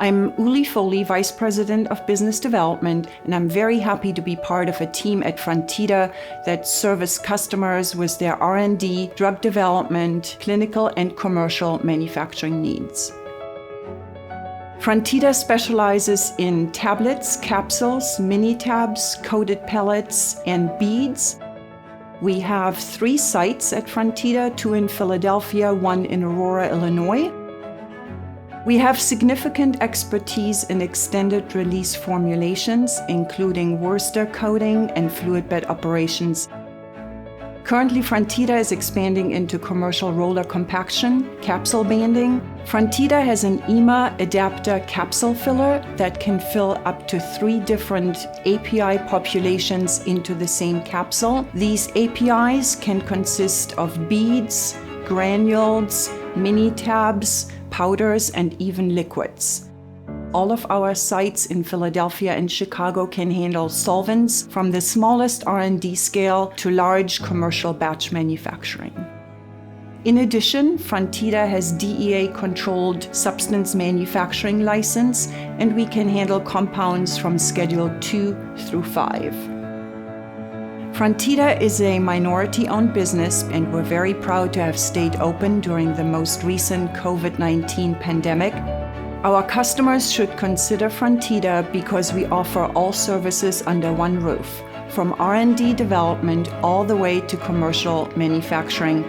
I'm Uli Foley, Vice President of Business Development, and I'm very happy to be part of a team at Frontida that service customers with their R&D, drug development, clinical and commercial manufacturing needs. Frontida specializes in tablets, capsules, mini tabs, coated pellets, and beads. We have 3 sites at Frontida, 2 in Philadelphia, 1 in Aurora, Illinois. We have significant expertise in extended release formulations, including Wurster coating and fluid bed operations. Currently, Frontida is expanding into commercial roller compaction, capsule banding. Frontida has an EMA adapter capsule filler that can fill up to 3 different API populations into the same capsule. These APIs can consist of beads, granules, mini tabs, powders, and even liquids. All of our sites in Philadelphia and Chicago can handle solvents from the smallest R&D scale to large commercial batch manufacturing. In addition, Frontida has DEA-controlled substance manufacturing license, and we can handle compounds from Schedule 2 through 5. Frontida is a minority-owned business, and we're very proud to have stayed open during the most recent COVID-19 pandemic. Our customers should consider Frontida because we offer all services under one roof, from R&D development all the way to commercial manufacturing.